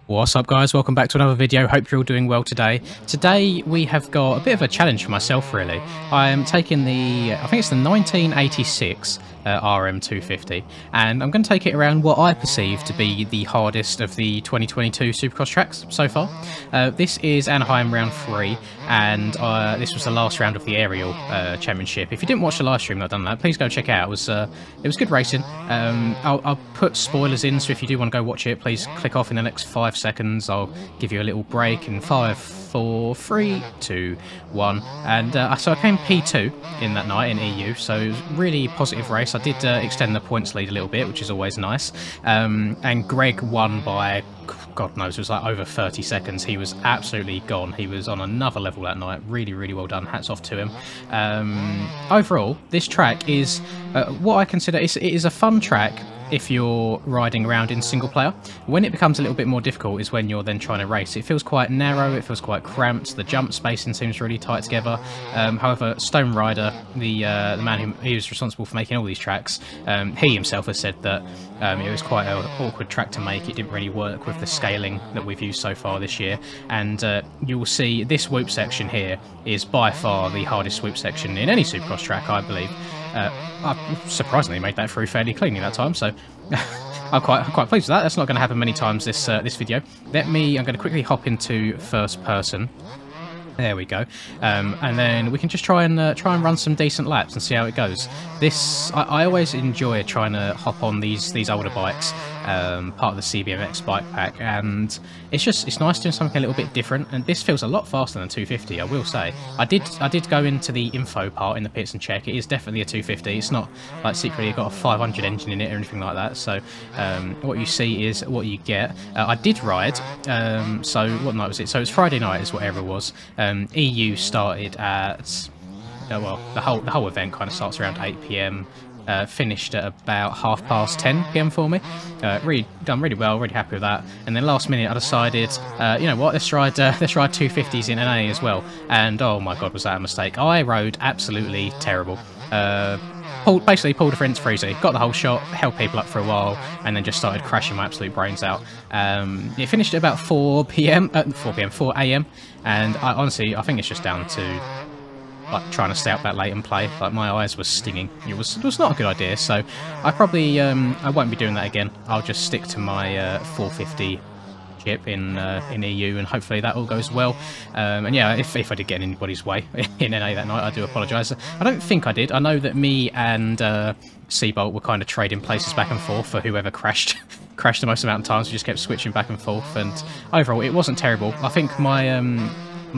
What's up guys, welcome back to another video. Hope you're all doing well today. Today we have got a bit of a challenge for myself really. I am taking I think it's the 1986 RM250, and I'm going to take it around what I perceive to be the hardest of the 2022 Supercross tracks so far. This is Anaheim round 3, and this was the last round of the Aerial Championship. If you didn't watch the live stream that I've done that, please go check it out. It was good racing. I'll put spoilers in, so if you do want to go watch it, please click off in the next 5 seconds. I'll give you a little break in 5, 4, 3, 2, 1. And so I came P2 in that night in EU, so it was a really positive race. I did extend the points lead a little bit, which is always nice. And Greg won by, God knows, it was like over 30 seconds. He was absolutely gone. He was on another level that night. Really, really well done. Hats off to him. Overall, this track is what I consider it is a fun track if you're riding around in single player. When it becomes a little bit more difficult is when you're then trying to race. It feels quite narrow, it feels quite cramped, the jump spacing seems really tight together. However, Stone Rider, the man who was responsible for making all these tracks, he himself has said that it was quite an awkward track to make. It didn't really work with the scaling that we've used so far this year, and you will see this swoop section here is by far the hardest swoop section in any Supercross track, I believe. I surprisingly made that through fairly cleanly that time, so I'm quite pleased with that. That's not going to happen many times this video. I'm going to quickly hop into first person. There we go, and then we can just try and run some decent laps and see how it goes. I always enjoy trying to hop on these older bikes, part of the CBMX bike pack, and it's nice doing something a little bit different. And this feels a lot faster than 250, I will say. I did go into the info part in the pits and check. It is definitely a 250. It's not like secretly got a 500 engine in it or anything like that. So what you see is what you get. I did ride. So what night was it? So it's Friday night is whatever it was. EU started at well, the whole event kind of starts around 8 PM. Finished at about 10:30 PM for me. Really done really well, really happy with that. And then last minute I decided, you know what, let's ride 250s in NA as well. And oh my god, was that a mistake. I rode absolutely terrible. Basically pulled a fence freezer, got the whole shot, held people up for a while, and then just started crashing my absolute brains out. It finished at about 4 AM, and honestly, I think it's just down to like trying to stay up that late and play. Like my eyes were stinging. It was not a good idea. So I probably I won't be doing that again. I'll just stick to my 450 chip in EU, and hopefully that all goes well. And yeah, if I did get in anybody's way in NA that night, I do apologise. I don't think I did. I know that me and Seabolt were kind of trading places back and forth for whoever crashed the most amount of times. We just kept switching back and forth, and overall it wasn't terrible. I think my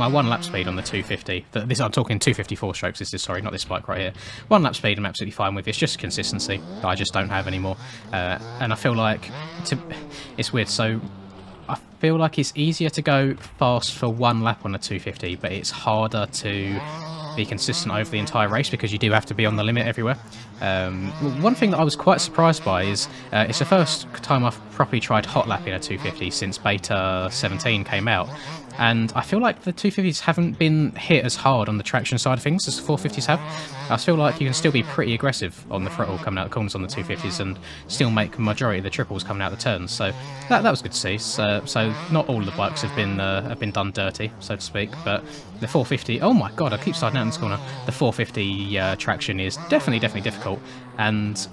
one lap speed on the 250, I'm talking 254 strokes, sorry, not this bike right here. One lap speed I'm absolutely fine with. It's just consistency that I just don't have anymore. And I feel like it's weird. So I feel like it's easier to go fast for one lap on a 250, but it's harder to be consistent over the entire race because you do have to be on the limit everywhere. One thing that I was quite surprised by is it's the first time I've properly tried hot lapping a 250 since Beta 17 came out. And I feel like the 250s haven't been hit as hard on the traction side of things as the 450s have. I feel like you can still be pretty aggressive on the throttle coming out the corners on the 250s and still make the majority of the triples coming out the turns. So that was good to see. So not all of the bikes have been done dirty, so to speak. But the 450, oh my god, I keep sliding out in this corner. The 450 traction is definitely difficult. And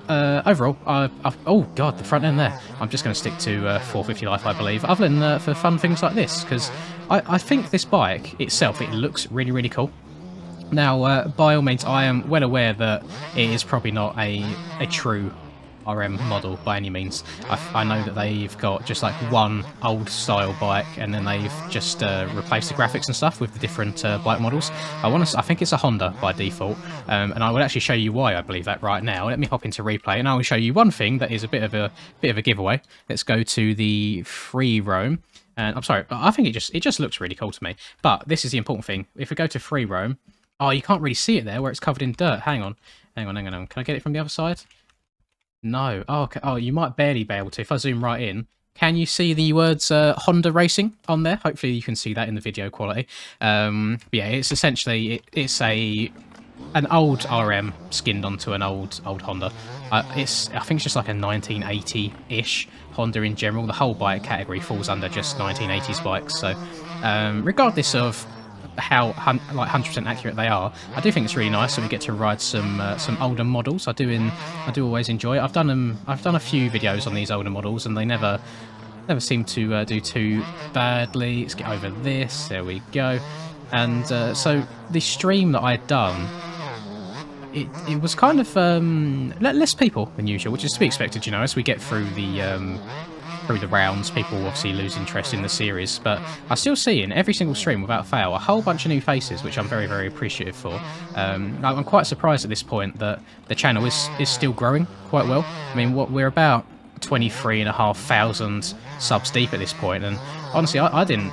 overall, oh god, the front end there. I'm just going to stick to 450 Life, I believe, other than for fun things like this, because I think this bike itself, it looks really cool. Now, by all means, I am well aware that it is probably not a true RM model by any means. I know that they've got just like one old style bike, and then they've just replaced the graphics and stuff with the different bike models. I think it's a Honda by default, and I will actually show you why I believe that right now. Let me hop into replay, and I will show you one thing that is a bit of a giveaway. Let's go to the free roam, and I'm sorry, I think it just looks really cool to me. But this is the important thing. If we go to free roam, oh, you can't really see it there where it's covered in dirt. Hang on. Can I get it from the other side? No. Oh, okay. Oh, you might barely be able to. If I zoom right in, can you see the words Honda Racing on there? Hopefully you can see that in the video quality. But yeah, it's essentially it's a an old RM skinned onto an old Honda. I think it's just like a 1980-ish Honda in general. The whole bike category falls under just 1980s bikes. So regardless of how like 100% accurate they are, I do think it's really nice that we get to ride some older models. I do always enjoy it. I've done a few videos on these older models, and they never seem to do too badly. Let's get over this. There we go. And so the stream that I had done, it was kind of less people than usual, which is to be expected, you know, as we get through the rounds, people obviously lose interest in the series, but I still see in every single stream, without fail, a whole bunch of new faces, which I'm very, very appreciative for. I'm quite surprised at this point that the channel is still growing quite well. I mean, we're about 23,500 subs deep at this point, and honestly, I didn't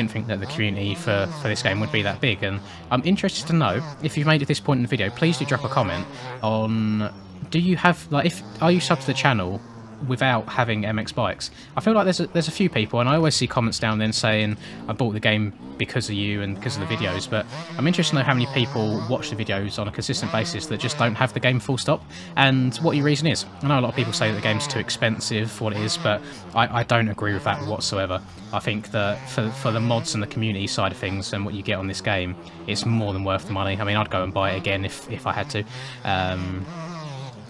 think that the community for this game would be that big, and I'm interested to know, if you've made it this point in the video, please do drop a comment on, do you have, like, are you subbed to the channel without having MX bikes? I feel like there's a few people, and I always see comments down then saying I bought the game because of you and because of the videos, but I'm interested to know how many people watch the videos on a consistent basis that just don't have the game full stop, and what your reason is. I know a lot of people say that the game's too expensive for what it is, but I don't agree with that whatsoever. I think that for the mods and the community side of things and what you get on this game, it's more than worth the money. I mean, I'd go and buy it again if I had to.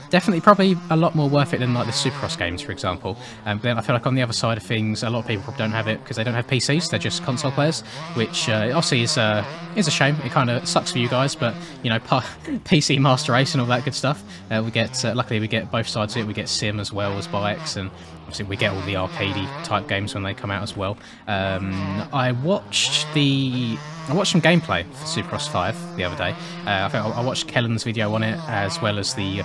Definitely, probably a lot more worth it than like the Supercross games, for example. But then I feel like on the other side of things, a lot of people probably don't have it because they don't have PCs. They're just console players, which obviously is a shame. It kind of sucks for you guys, but you know, PC Master Race and all that good stuff. We get luckily we get both sides of it. We get sim as well as bikes, and obviously we get all the arcadey type games when they come out as well. I watched some gameplay for Supercross 5 the other day. I think I watched Kellen's video on it, as well as the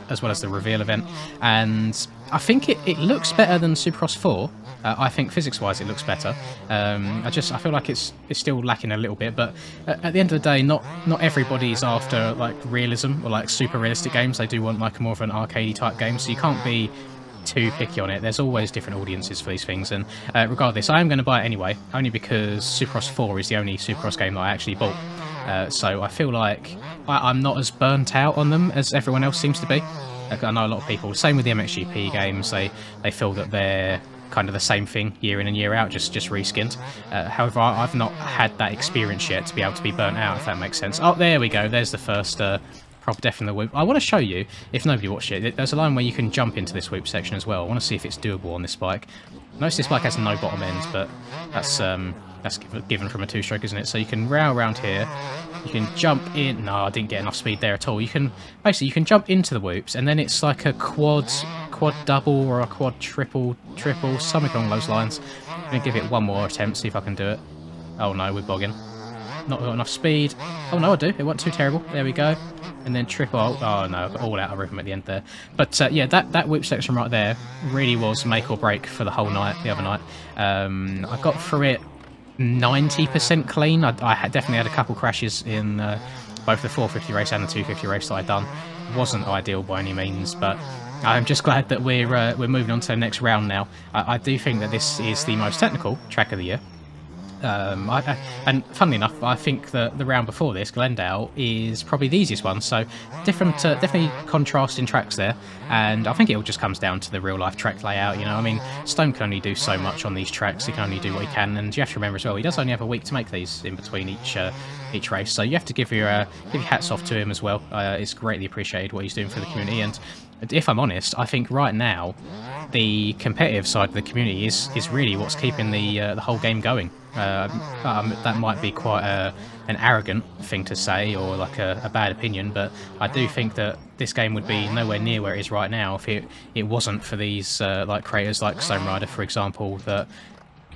as well as the reveal event, and I think it looks better than Supercross 4. I think physics-wise it looks better. I feel like it's still lacking a little bit, but at the end of the day, not everybody's after like realism or like super realistic games. They do want like more of an arcadey type game, so you can't be too picky on it. There's always different audiences for these things, and regardless, I am going to buy it anyway, only because Supercross 4 is the only Supercross game that I actually bought. So I feel like I'm not as burnt out on them as everyone else seems to be. I know a lot of people, same with the MXGP games, they feel that they're kind of the same thing year in and year out, just reskinned. However, I've not had that experience yet to be able to be burnt out, if that makes sense. Oh, there we go. There's the first proper death in the whoop. I want to show you, if nobody watched it, there's a line where you can jump into this whoop section as well. I want to see if it's doable on this bike. Notice this bike has no bottom end, but that's given from a two-stroke, isn't it? So you can rail around here. You can jump in. No, I didn't get enough speed there at all. You can jump into the whoops, and then it's like a quad double or a quad triple, something along those lines. I'm gonna give it one more attempt, see if I can do it. Oh no, we're bogging. Not got enough speed. Oh no, I do. It wasn't too terrible. There we go. And then triple. Oh no, I got all out of rhythm at the end there. But yeah, that whoop section right there really was make or break for the whole night. The other night, I got through it 90% clean. I definitely had a couple crashes in both the 450 race and the 250 race that I'd done. It wasn't ideal by any means, but I'm just glad that we're moving on to the next round now. I do think that this is the most technical track of the year. And funnily enough, I think that the round before this, Glendale, is probably the easiest one. So different, definitely contrasting tracks there, and I think it all just comes down to the real life track layout. You know, I mean, Stone can only do so much on these tracks. He can only do what he can, and you have to remember as well, he does only have a week to make these in between each race. So you have to give your hats off to him as well. It's greatly appreciated what he's doing for the community, and if I'm honest, I think right now the competitive side of the community is really what's keeping the whole game going. That might be quite an arrogant thing to say, or like a bad opinion, but I do think that this game would be nowhere near where it is right now if it wasn't for these like creators like Stone Rider, for example, that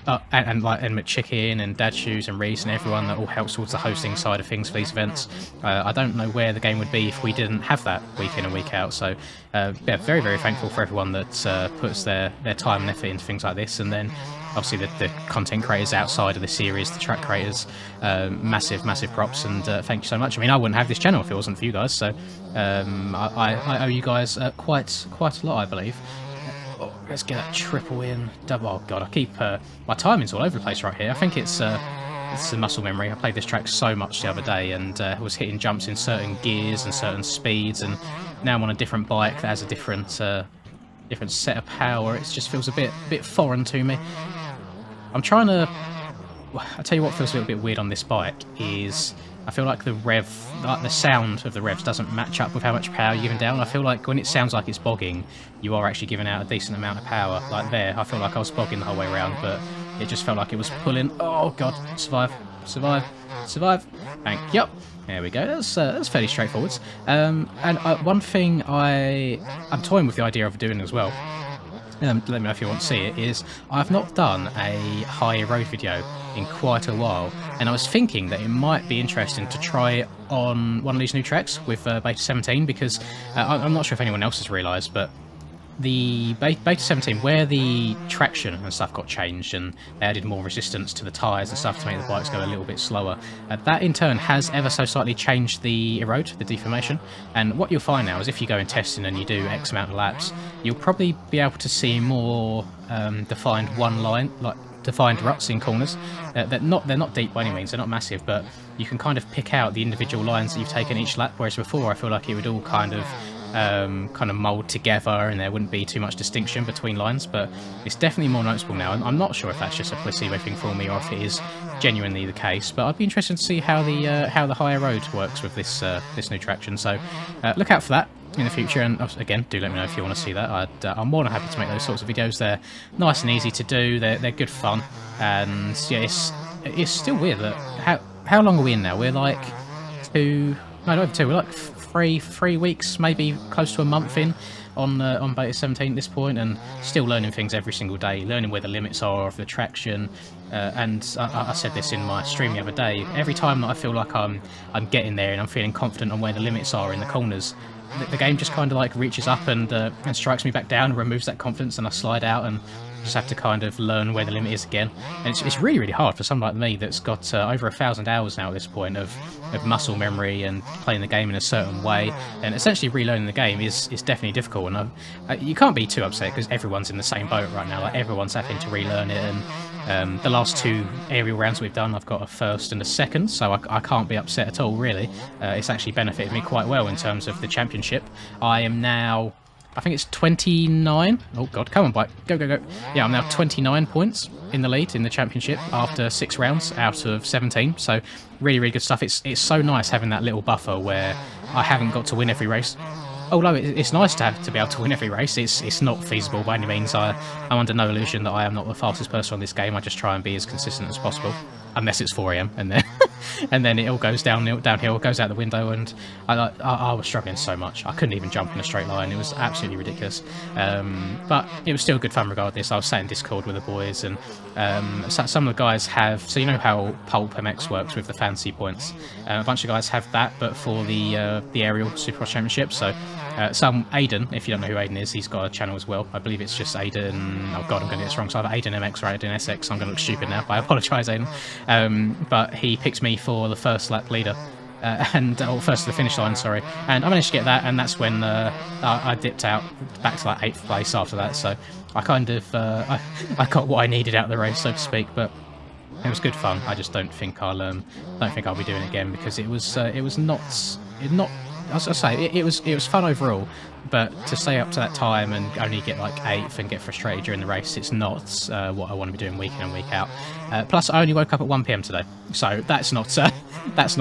and McChicken and Dad Shoes and Reese and everyone that all helps towards the hosting side of things for these events. I don't know where the game would be if we didn't have that week in and week out. So yeah, very, very thankful for everyone that puts their time and effort into things like this. And then obviously the content creators outside of the series, the track creators, massive props, and thank you so much. I mean, I wouldn't have this channel if it wasn't for you guys, so I owe you guys quite a lot, I believe. Oh, let's get that triple in, double. Oh god, I keep my timing's all over the place right here. I think it's it's the muscle memory. I played this track so much the other day and was hitting jumps in certain gears and certain speeds, and now I'm on a different bike that has a different set of power. It just feels a bit foreign to me. I'm trying to... I'll tell you what feels a little bit weird on this bike is I feel like the sound of the revs doesn't match up with how much power you're giving down. I feel like when it sounds like it's bogging, you are actually giving out a decent amount of power. Like there, I feel like I was bogging the whole way around, but it just felt like it was pulling. Oh god, survive, survive, survive. Thank you. There we go. That's fairly straightforward. And one thing I'm toying with the idea of doing as well. Let me know if you want to see it, is I've not done a high road video in quite a while, and I was thinking that it might be interesting to try it on one of these new tracks with Beta 17, because I'm not sure if anyone else has realised, but the Beta 17, where the traction and stuff got changed and they added more resistance to the tyres and stuff to make the bikes go a little bit slower, that in turn has ever so slightly changed the erode, the deformation. And what you'll find now is if you go in testing and you do X amount of laps, you'll probably be able to see more defined one line, like defined ruts in corners. They're not deep by any means, they're not massive, but you can kind of pick out the individual lines that you've taken each lap, whereas before I feel like it would all kind of mold together and there wouldn't be too much distinction between lines. But it's definitely more noticeable now. I'm not sure if that's just a placebo thing for me or if it is genuinely the case, but I'd be interested to see how the higher road works with this new traction. So look out for that in the future, and again, do let me know if you want to see that. I'm more than happy to make those sorts of videos. They're nice and easy to do, they're good fun, and yeah, it's still weird that how long are we in now? We're like we're like three weeks, maybe close to a month in on Beta 17 at this point, and still learning things every single day, learning where the limits are of the traction. And I said this in my stream the other day, every time that I feel like I'm getting there and I'm feeling confident on where the limits are in the corners, the game just kind of like reaches up and strikes me back down and removes that confidence, and I slide out and just have to kind of learn where the limit is again. And it's really, really hard for someone like me that's got over 1,000 hours now at this point of muscle memory and playing the game in a certain way, and essentially relearning the game is definitely difficult. And you can't be too upset because everyone's in the same boat right now. Like, everyone's having to relearn it, and the last two aerial rounds we've done, I've got a first and a second, so I can't be upset at all, really. It's actually benefited me quite well in terms of the championship. I am now, I think it's 29. Oh god, come on bike, go, go, go. Yeah, I'm now 29 points in the lead in the championship after 6 rounds out of 17. So really, really good stuff. It's so nice having that little buffer where I haven't got to win every race. Although it's nice to be able to win every race, it's not feasible by any means. I'm under no illusion that I am not the fastest person on this game. I just try and be as consistent as possible, unless it's 4 AM, and then and then it all goes downhill, goes out the window, and I was struggling so much. I couldn't even jump in a straight line. It was absolutely ridiculous. But it was still good fun regardless. I was sat in Discord with the boys, and some of the guys have, so you know how Pulp MX works with the fancy points. A bunch of guys have that, but for the aerial Supercross Championship. So Aiden, if you don't know who Aiden is, he's got a channel as well. I believe it's just Aiden, oh god, I'm going to get this wrong, so either Aiden MX or Aiden SX. I'm going to look stupid now, I apologise, Aiden. But he picked me for the first lap leader, or first to the finish line, sorry, and I managed to get that, and that's when I dipped out back to like 8th place after that. So I kind of I got what I needed out of the race, so to speak. But it was good fun. I just don't think I'll be doing it again, because it was not. As I say, it was fun overall, but to stay up to that time and only get like 8th and get frustrated during the race, it's not what I want to be doing week in and week out. Plus, I only woke up at 1 PM today, so that's not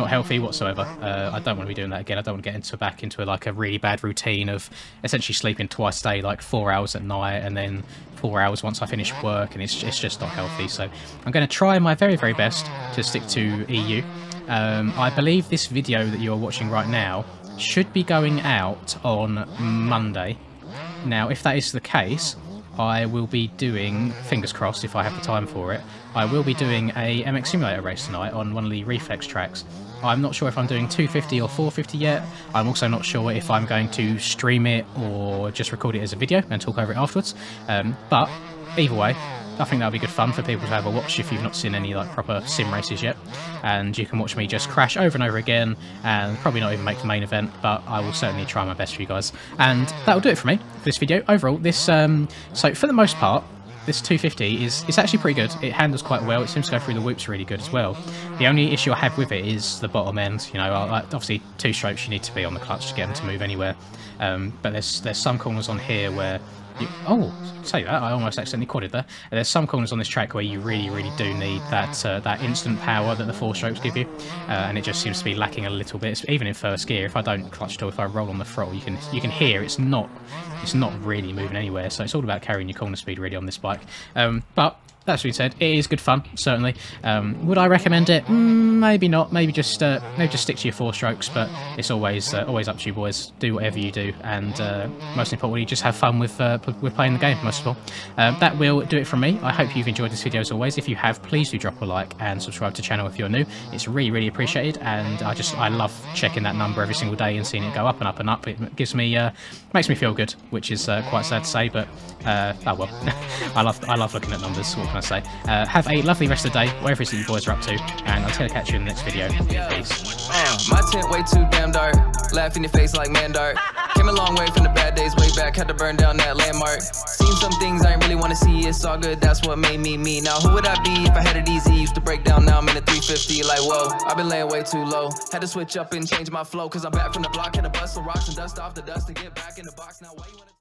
healthy whatsoever. I don't want to be doing that again. I don't want to get back into like a really bad routine of essentially sleeping twice a day, like 4 hours at night and then 4 hours once I finish work, and it's just not healthy. So I'm going to try my very, very best to stick to EU. I believe this video that you're watching right now should be going out on Monday. Now, if that is the case, I will be doing, fingers crossed if I have the time for it, I will be doing a MX Simulator race tonight on one of the Reflex tracks. I'm not sure if I'm doing 250 or 450 yet. I'm also not sure if I'm going to stream it or just record it as a video and talk over it afterwards. But either way, I think that'll be good fun for people to have a watch if you've not seen any like proper sim races yet, and you can watch me just crash over and over again and probably not even make the main event, but I will certainly try my best for you guys. And that'll do it for me for this video. Overall, this so for the most part, this 250 is actually pretty good. It handles quite well. It seems to go through the whoops really good as well. The only issue I have with it is the bottom end. You know, obviously 2 strokes you need to be on the clutch to get them to move anywhere. But there's some corners on here where say that, I almost accidentally quadded there. There's some corners on this track where you really do need that instant power that the 4 strokes give you, and it just seems to be lacking a little bit. Even in first gear, if I don't clutch at all, if I roll on the throttle, you can hear it's not really moving anywhere. So it's all about carrying your corner speed really on this bike. But that being said, it is good fun, certainly. Would I recommend it? Maybe not. Maybe just stick to your 4 strokes. But it's always up to you boys. Do whatever you do, and most importantly, just have fun with playing the game. Most of all, that will do it from me. I hope you've enjoyed this video as always. If you have, please do drop a like and subscribe to the channel if you're new. It's really appreciated, and I love checking that number every single day and seeing it go up and up and up. It gives me makes me feel good, which is quite sad to say, but oh well. I love looking at numbers. What can I say? Have a lovely rest of the day, whatever it is that you boys are up to, and I'll catch you in the next video. Peace. My tent way too damn dark. Laugh in your face like man dark. Came a long way from the bad days way back. Had to burn down that landmark. Seen some things I ain't really want to see. It's all good, that's what made me me. Now who would I be if I had it easy? Used to break down, now I'm in a 350. Like whoa, I've been laying way too low. Had to switch up and change my flow, cause I'm back from the block. Had to bust some rocks and dust off the dust to get back in the box. Now why you wanna